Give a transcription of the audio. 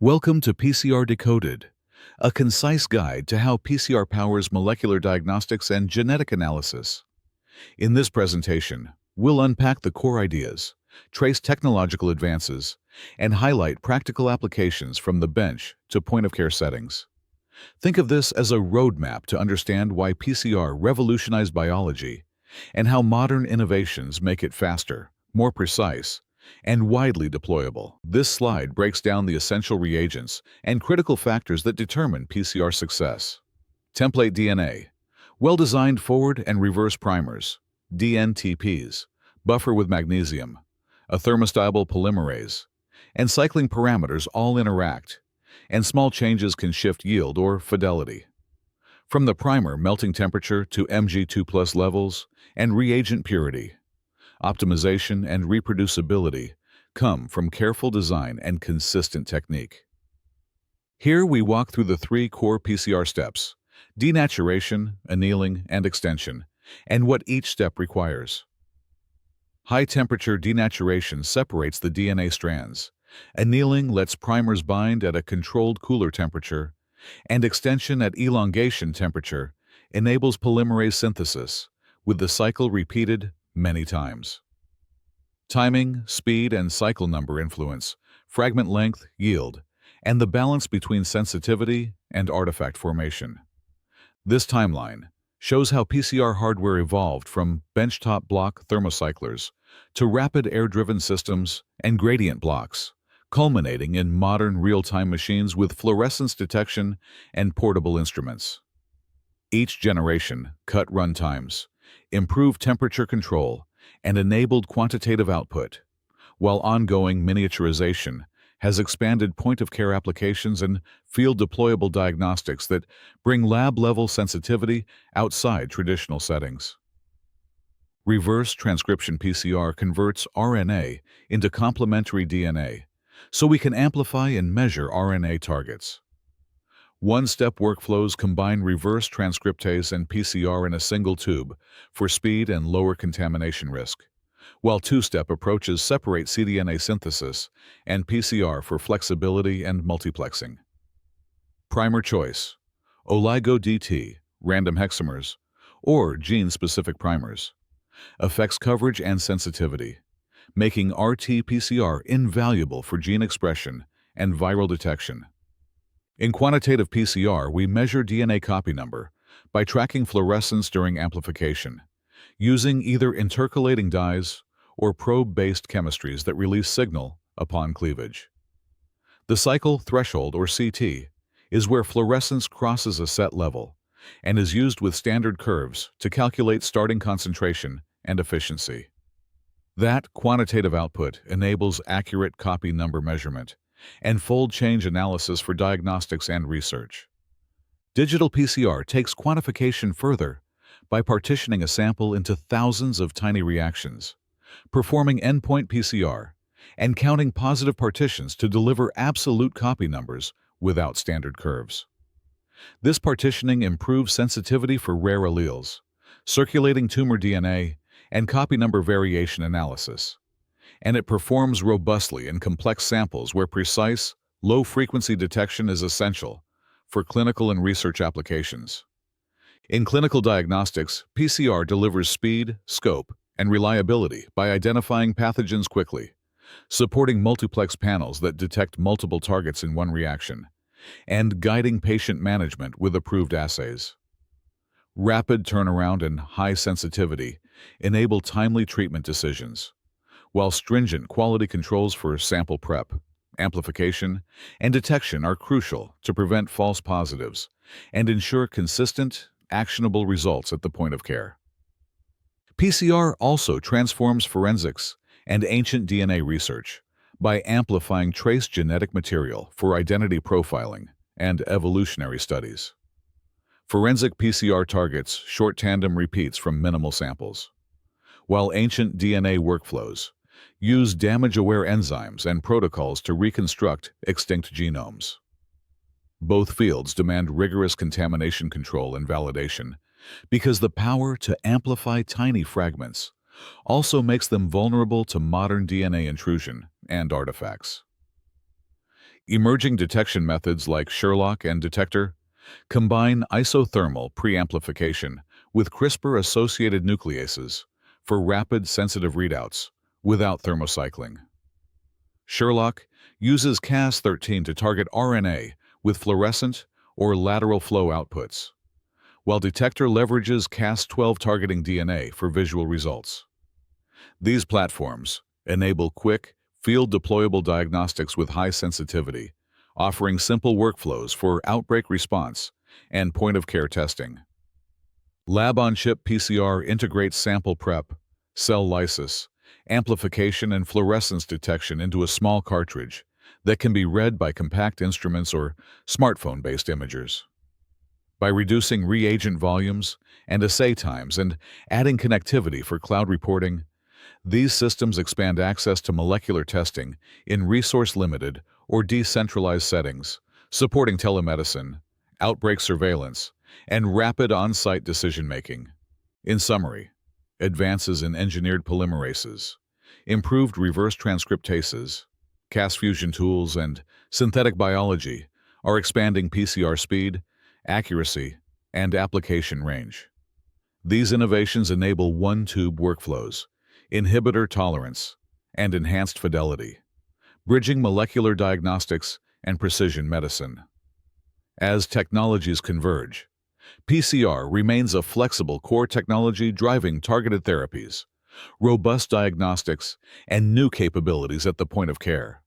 Welcome to PCR Decoded, a concise guide to how PCR powers molecular diagnostics and genetic analysis. In this presentation, we'll unpack the core ideas, trace technological advances, and highlight practical applications from the bench to point-of-care settings. Think of this as a roadmap to understand why PCR revolutionized biology and how modern innovations make it faster, more precise, and widely deployable. This slide breaks down the essential reagents and critical factors that determine PCR success. Template DNA, well-designed forward and reverse primers, DNTPs, buffer with magnesium, a thermostable polymerase, and cycling parameters all interact, and small changes can shift yield or fidelity. From the primer melting temperature to Mg2+ levels and reagent purity, optimization and reproducibility come from careful design and consistent technique. Here we walk through the three core PCR steps: denaturation, annealing, and extension, and what each step requires. High-temperature denaturation separates the DNA strands. Annealing lets primers bind at a controlled cooler temperature, and extension at elongation temperature enables polymerase synthesis, with the cycle repeated many times. Timing, speed, and cycle number influence fragment length, yield, and the balance between sensitivity and artifact formation. This timeline shows how PCR hardware evolved from benchtop block thermocyclers to rapid air-driven systems and gradient blocks, culminating in modern real-time machines with fluorescence detection and portable instruments. Each generation cut run times, improved temperature control, and enabled quantitative output, while ongoing miniaturization has expanded point-of-care applications and field-deployable diagnostics that bring lab-level sensitivity outside traditional settings. Reverse transcription PCR converts RNA into complementary DNA, so we can amplify and measure RNA targets. One-step workflows combine reverse transcriptase and PCR in a single tube for speed and lower contamination risk, while two-step approaches separate cDNA synthesis and PCR for flexibility and multiplexing. Primer choice: oligo-DT, random hexamers, or gene-specific primers. Affects coverage and sensitivity, making RT-PCR invaluable for gene expression and viral detection. In quantitative PCR, we measure DNA copy number by tracking fluorescence during amplification, using either intercalating dyes or probe-based chemistries that release signal upon cleavage. The cycle threshold, or CT, is where fluorescence crosses a set level and is used with standard curves to calculate starting concentration and efficiency. That quantitative output enables accurate copy number measurement and fold change analysis for diagnostics and research. Digital PCR takes quantification further by partitioning a sample into thousands of tiny reactions, performing endpoint PCR, and counting positive partitions to deliver absolute copy numbers without standard curves. This partitioning improves sensitivity for rare alleles, circulating tumor DNA, and copy number variation analysis, and it performs robustly in complex samples where precise, low-frequency detection is essential for clinical and research applications. In clinical diagnostics, PCR delivers speed, scope, and reliability by identifying pathogens quickly, supporting multiplex panels that detect multiple targets in one reaction, and guiding patient management with approved assays. Rapid turnaround and high sensitivity enable timely treatment decisions, while stringent quality controls for sample prep, amplification, and detection are crucial to prevent false positives and ensure consistent, actionable results at the point of care. PCR also transforms forensics and ancient DNA research by amplifying trace genetic material for identity profiling and evolutionary studies. Forensic PCR targets short tandem repeats from minimal samples, while ancient DNA workflows use damage-aware enzymes and protocols to reconstruct extinct genomes. Both fields demand rigorous contamination control and validation because the power to amplify tiny fragments also makes them vulnerable to modern DNA intrusion and artifacts. Emerging detection methods like Sherlock and Detector combine isothermal preamplification with CRISPR-associated nucleases for rapid, sensitive readouts without thermocycling. Sherlock uses Cas13 to target RNA with fluorescent or lateral flow outputs, while Detector leverages Cas12 targeting DNA for visual results. These platforms enable quick, field-deployable diagnostics with high sensitivity, offering simple workflows for outbreak response and point-of-care testing. Lab-on-chip PCR integrates sample prep, cell lysis, amplification, and fluorescence detection into a small cartridge that can be read by compact instruments or smartphone-based imagers. By reducing reagent volumes and assay times and adding connectivity for cloud reporting, these systems expand access to molecular testing in resource-limited or decentralized settings, supporting telemedicine, outbreak surveillance, and rapid on-site decision-making. In summary, advances in engineered polymerases, improved reverse transcriptases, Cas fusion tools, and synthetic biology are expanding PCR speed, accuracy, and application range. These innovations enable one-tube workflows, inhibitor tolerance, and enhanced fidelity, bridging molecular diagnostics and precision medicine. As technologies converge, PCR remains a flexible core technology driving targeted therapies, robust diagnostics, and new capabilities at the point of care.